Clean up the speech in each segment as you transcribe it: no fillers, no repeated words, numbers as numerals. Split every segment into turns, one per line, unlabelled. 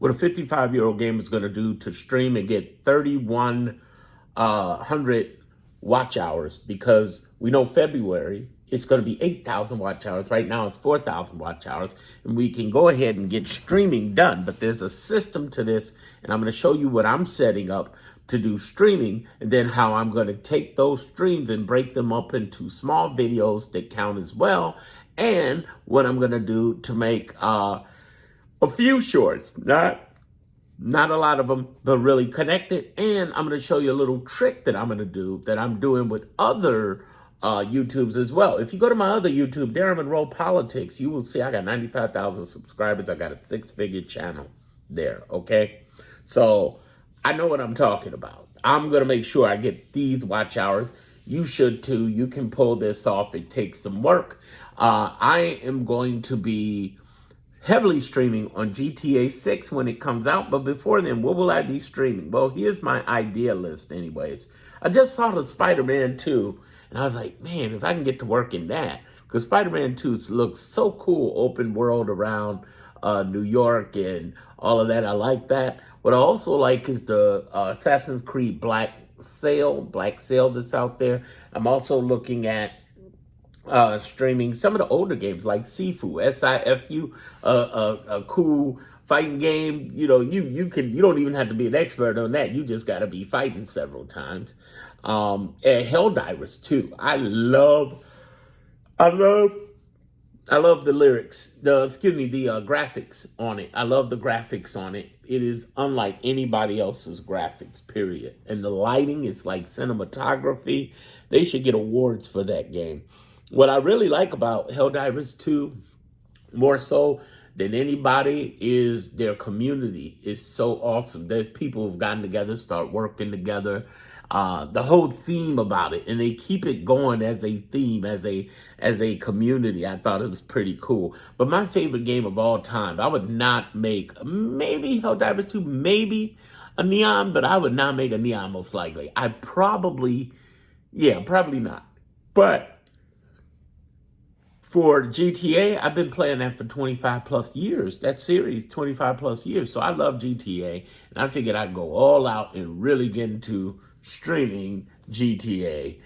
what a 55-year-old gamer is going to do to stream and get 3,100 watch hours, because we know February it's going to be 8,000 watch hours. Right now it's 4,000 watch hours, and we can go ahead and get streaming done. But there's a system to this, and I'm going to show you what I'm setting up to do streaming, and then how I'm going to take those streams and break them up into small videos that count as well, and what I'm going to do to make a few shorts, not a lot of them, but really connected. And I'm going to show you a little trick that I'm going to do that I'm doing with other YouTubes as well. If you go to my other YouTube, Darren Monroe Politics, you will see I got 95,000 subscribers. I got a 6-figure channel there, okay? So I know what I'm talking about. I'm going to make sure I get these watch hours. You should too. You can pull this off. It takes some work. I am going to be heavily streaming on GTA 6 when it comes out. But before then, what will I be streaming? Well, here's my idea list anyways. I just saw the Spider-Man 2, and I was like, man, if I can get to work in that, because Spider-Man 2 looks so cool, open world around New York and all of that. I like that. What I also like is the Assassin's Creed Black Sail that's out there. I'm also looking at streaming some of the older games like Sifu, S-I-F-U, a cool fighting game. You know, you don't even have to be an expert on that. You just got to be fighting several times. And Helldivers too. I love the lyrics, the graphics on it. I love the graphics on it. It is unlike anybody else's graphics, period. And the lighting is like cinematography. They should get awards for that game. What I really like about Helldivers 2, more so than anybody, is their community is so awesome. There's people who've gotten together, start working together. The whole theme about it, and they keep it going as a theme, as a community. I thought it was pretty cool. But my favorite game of all time, I would not make, maybe Helldivers 2, maybe a Neon, but I would not make a Neon most likely. Probably not. But for GTA, I've been playing that for 25 plus years. That series, 25 plus years. So I love GTA, and I figured I'd go all out and really get into streaming GTA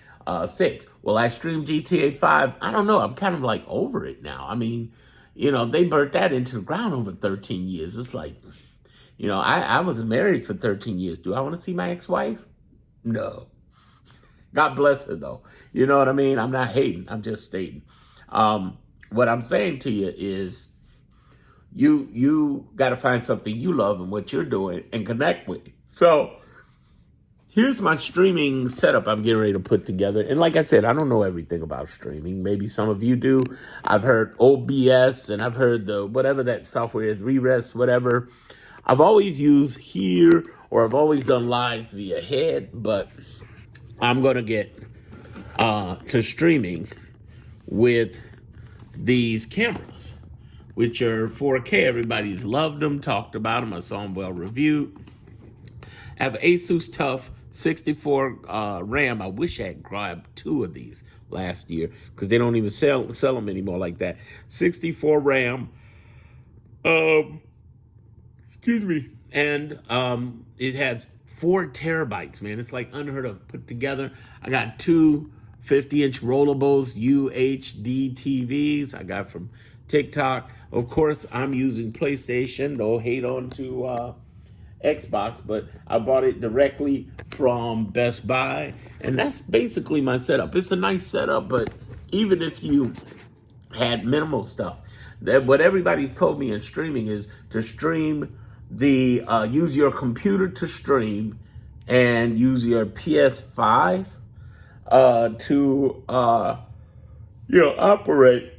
6. Well, I streamed GTA 5. I don't know. I'm kind of like over it now. I mean, you know, they burnt that into the ground over 13 years. It's like, you know, I was married for 13 years. Do I want to see my ex-wife? No. God bless her, though. You know what I mean? I'm not hating. I'm just stating. What I'm saying to you is you got to find something you love and what you're doing and connect with. So here's my streaming setup I'm getting ready to put together. And like I said, I don't know everything about streaming. Maybe some of you do. I've heard OBS, and I've heard the whatever that software is, Re-Rest, whatever. I've always used here, or I've always done lives via Head, but I'm going to get to streaming with these cameras, which are 4K. Everybody's loved them, talked about them. I saw them well reviewed. I have Asus TUF 64 RAM. I wish I had grabbed 2 of these last year, because they don't even sell them anymore like that. 64 RAM. Excuse me. And it has 4 terabytes, man. It's like unheard of put together. I got 2 50-inch rollables UHD TVs I got from TikTok. Of course, I'm using PlayStation. Don't hate on to Xbox, but I bought it directly from Best Buy, and that's basically my setup. It's a nice setup, but even if you had minimal stuff, that what everybody's told me in streaming is to stream the use your computer to stream and use your PS5 to operate.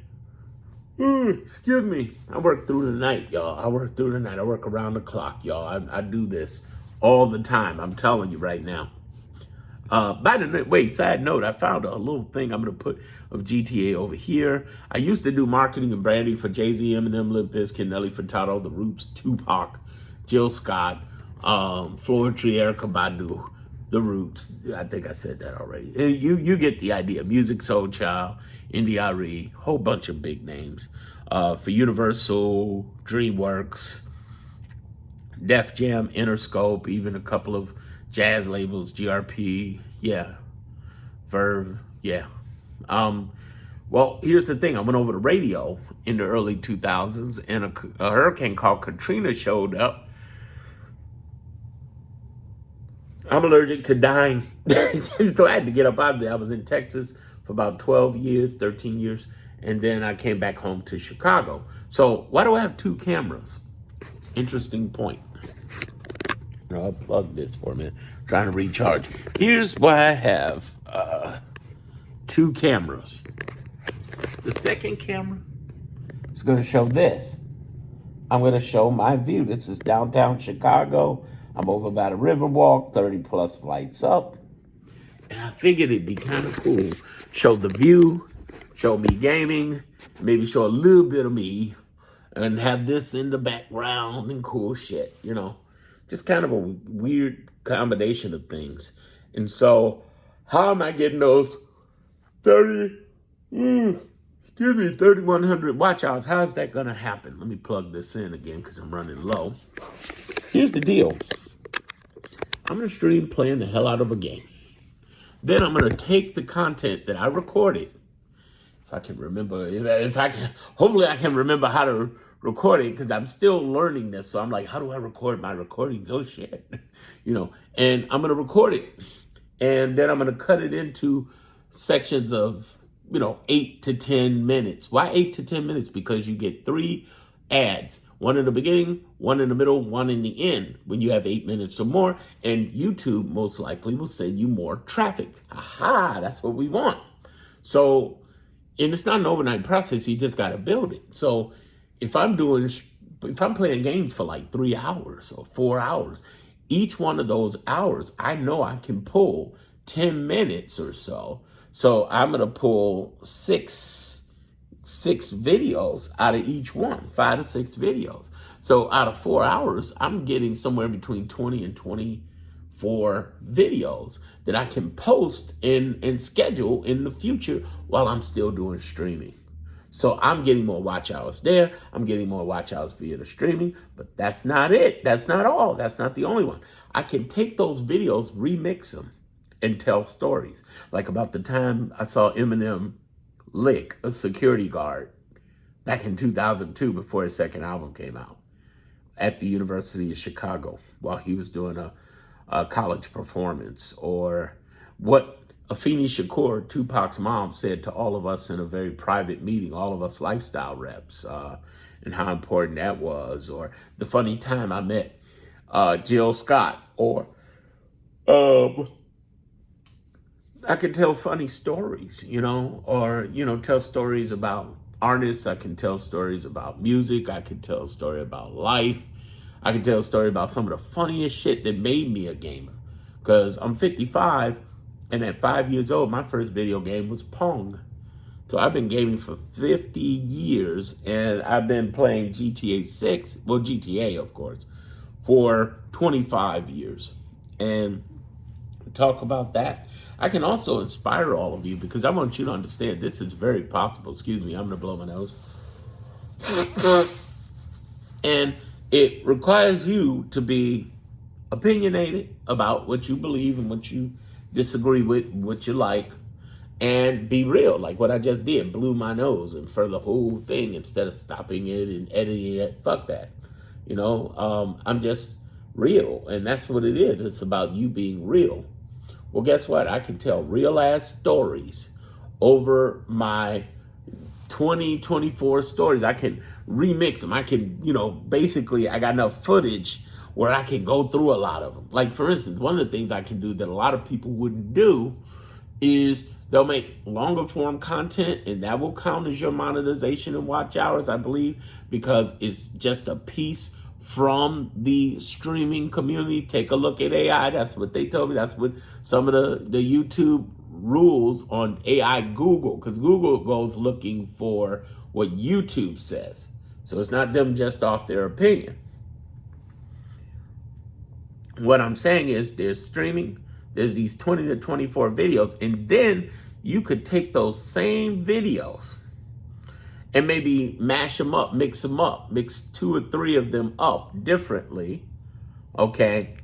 Excuse me. I work through the night, y'all. I work around the clock, y'all. I do this all the time. I'm telling you right now. By the way, side note, I found a little thing I'm going to put of GTA over here. I used to do marketing and branding for Jay-Z, Eminem, Limp Bizkit, Nelly Furtado, The Roots, Tupac, Jill Scott, Floetry, Erykah Badu, The Roots. I think I said that already. You get the idea. Music Soul Child, NDRE, whole bunch of big names. For Universal, DreamWorks, Def Jam, Interscope, even a couple of jazz labels, GRP, yeah, Verve, yeah. Well, here's the thing. I went over to radio in the early 2000s, and a hurricane called Katrina showed up. I'm allergic to dying, so I had to get up out of there. I was in Texas for about 12 years, 13 years, and then I came back home to Chicago. So why do I have two cameras? Interesting point. I'll plug this for a minute. Trying to recharge. Here's why I have two cameras. The second camera is going to show this. I'm going to show my view. This is downtown Chicago. I'm over by the Riverwalk, 30 plus flights up. And I figured it'd be kind of cool. Show the view, show me gaming, maybe show a little bit of me, and have this in the background and cool shit, you know. Just kind of a weird combination of things. And so, how am I getting those 3,100 watch hours? How is that going to happen? Let me plug this in again because I'm running low. Here's the deal. I'm going to stream playing the hell out of a game. Then I'm going to take the content that I recorded. If I can remember, hopefully I can remember how to record it because I'm still learning this. So I'm like, how do I record my recordings? Oh shit, you know, and I'm going to record it and then I'm going to cut it into sections of, 8 to 10 minutes. Why 8 to 10 minutes? Because you get 3 ads, one in the beginning, one in the middle, one in the end when you have 8 minutes or more. And YouTube most likely will send you more traffic. Aha, that's what we want. So, and it's not an overnight process. You just got to build it. So if I'm playing games for like 3 hours or 4 hours, each one of those hours, I know I can pull 10 minutes or so. So I'm going to pull six videos out of each one, 5 to 6 videos. So out of 4 hours, I'm getting somewhere between 20 and 24 videos that I can post and schedule in the future while I'm still doing streaming. So I'm getting more watch hours there. I'm getting more watch hours via the streaming, but that's not it. That's not all. That's not the only one. I can take those videos, remix them, and tell stories. Like about the time I saw Eminem lick a security guard back in 2002 before his second album came out at the University of Chicago while he was doing a college performance, or what Afeni Shakur, Tupac's mom, said to all of us in a very private meeting, all of us lifestyle reps, and how important that was, or the funny time I met Jill Scott, or I could tell funny stories, or, tell stories about artists. I can tell stories about music. I can tell a story about life. I can tell a story about some of the funniest shit that made me a gamer. Because I'm 55, and at 5 years old, my first video game was Pong. So I've been gaming for 50 years, and I've been playing GTA 6, well, GTA, of course, for 25 years. And talk about that. I can also inspire all of you because I want you to understand this is very possible. Excuse me, I'm going to blow my nose. And it requires you to be opinionated about what you believe and what you disagree with, what you like, and be real, like what I just did, blew my nose and for the whole thing instead of stopping it and editing it. Fuck that. I'm just real, and that's what it is. It's about you being real. Well, guess what? I can tell real ass stories over my 24 stories. I can remix them. I can, basically I got enough footage where I can go through a lot of them. Like, for instance, one of the things I can do that a lot of people wouldn't do is they'll make longer form content, and that will count as your monetization and watch hours, I believe, because it's just a piece from the streaming community. Take a look at AI. That's what they told me. That's what some of the YouTube rules on AI Google, because Google goes looking for what YouTube says. So it's not them just off their opinion. What I'm saying is there's streaming, there's these 20 to 24 videos, and then you could take those same videos and maybe mash them up, mix 2 or 3 of them up differently, okay?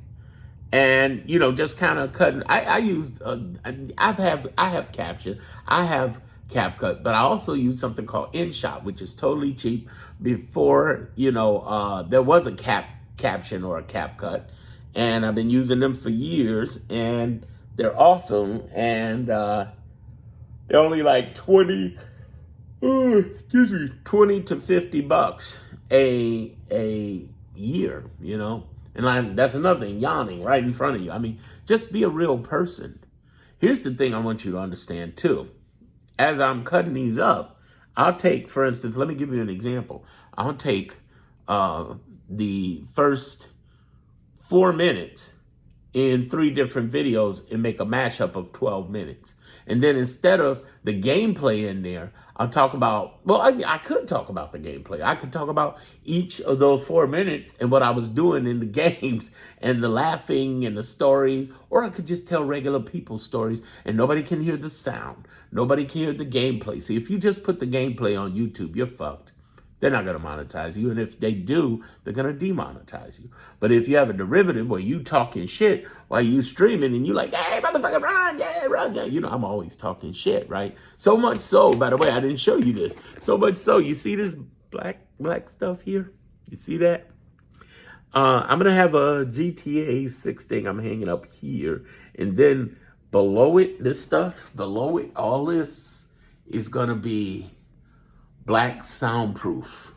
And just kind of cutting. I used I have Caption, I have CapCut, but I also use something called InShot, which is totally cheap. Before there was a Caption or a CapCut, and I've been using them for years, and they're awesome. And they're only like 20 to $50 a year, And that's another thing, yawning right in front of you. I mean, just be a real person. Here's the thing I want you to understand too. As I'm cutting these up, I'll take, for instance, let me give you an example. I'll take the first 4 minutes in 3 different videos and make a mashup of 12 minutes. And then instead of the gameplay in there, I'll talk about, well, I could talk about the gameplay. I could talk about each of those 4 minutes and what I was doing in the games and the laughing and the stories, or I could just tell regular people's stories and nobody can hear the sound. Nobody can hear the gameplay. See, if you just put the gameplay on YouTube, you're fucked. They're not going to monetize you. And if they do, they're going to demonetize you. But if you have a derivative where you talking shit while you streaming and you like, hey, motherfucker, run, yeah, run. Yeah. I'm always talking shit, right? So much so, by the way, I didn't show you this. So much so, you see this black stuff here? You see that? I'm going to have a GTA 6 thing I'm hanging up here. And then below it, below it, all this is going to be black soundproof,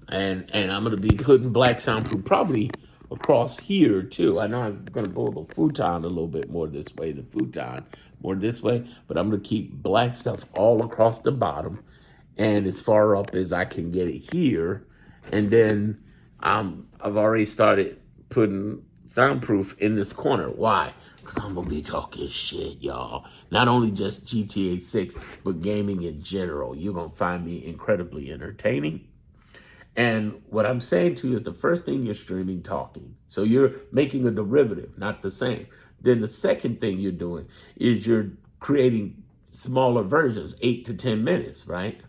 and I'm gonna be putting black soundproof probably across here too. I know I'm gonna pull the futon a little bit more this way, the futon more this way, but I'm gonna keep black stuff all across the bottom and as far up as I can get it here. And then I've already started putting soundproof in this corner. Why? Because I'm going to be talking shit, y'all. Not only just GTA 6, but gaming in general. You're going to find me incredibly entertaining. And what I'm saying to you is the first thing you're streaming, talking. So you're making a derivative, not the same. Then the second thing you're doing is you're creating smaller versions, 8 to 10 minutes, right?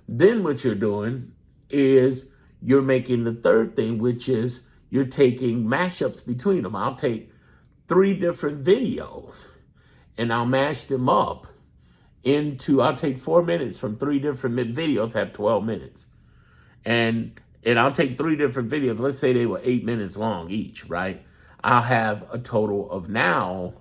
Then what you're doing is you're making the third thing, which is you're taking mashups between them. I'll take 3 different videos and I'll mash them up I'll take 4 minutes from 3 different videos, have 12 minutes. And I'll take 3 different videos. Let's say they were 8 minutes long each, right? I'll have a total of now,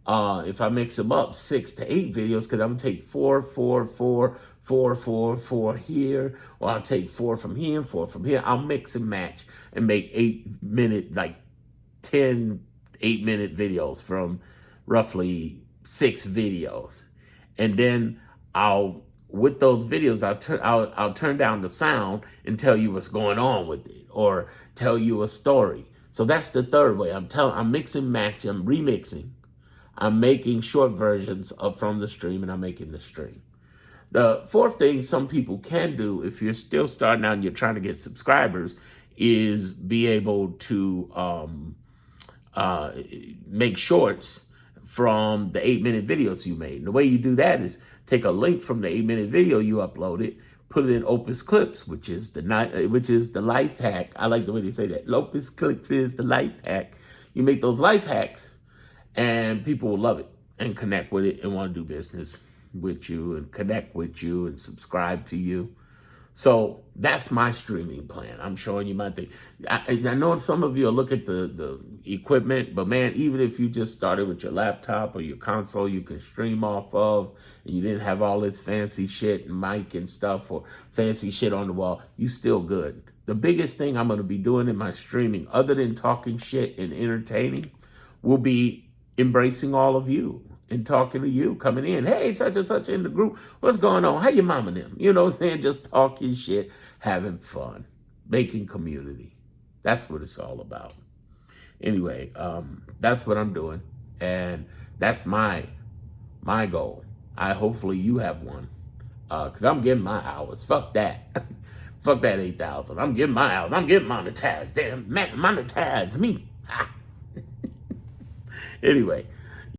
if I mix them up, 6 to 8 videos, because I'm gonna take 4, 4, 4, 4, 4, 4 here, or I'll take 4 from here and 4 from here. I'll mix and match and make 8-minute, like 10 8-minute videos from roughly 6 videos. And then with those videos, I'll turn down the sound and tell you what's going on with it, or tell you a story. So that's the third way. I'm mixing, match, I'm remixing. I'm making short versions from the stream, and I'm making the stream. The fourth thing some people can do if you're still starting out and you're trying to get subscribers is be able to make shorts from the 8-minute videos you made. And the way you do that is take a link from the 8-minute video you uploaded, put it in Opus Clips, which is the life hack. I like the way they say that. Opus Clips is the life hack. You make those life hacks, and people will love it and connect with it and want to do business with you and connect with you and subscribe to you. So that's my streaming plan. I'm showing you my thing. I know some of you will look at the equipment, but man, even if you just started with your laptop or your console you can stream off of, and you didn't have all this fancy shit and mic and stuff or fancy shit on the wall, you still good. The biggest thing I'm going to be doing in my streaming, other than talking shit and entertaining, will be embracing all of you and talking to you, coming in. Hey, such and such in the group. What's going on? How your mom and them? You know what I'm saying? Just talking shit, having fun, making community. That's what it's all about. Anyway, that's what I'm doing. And that's my goal. Hopefully you have one. Because I'm getting my hours. Fuck that. Fuck that 8,000. I'm getting my hours. I'm getting monetized. Damn, monetize me. Anyway.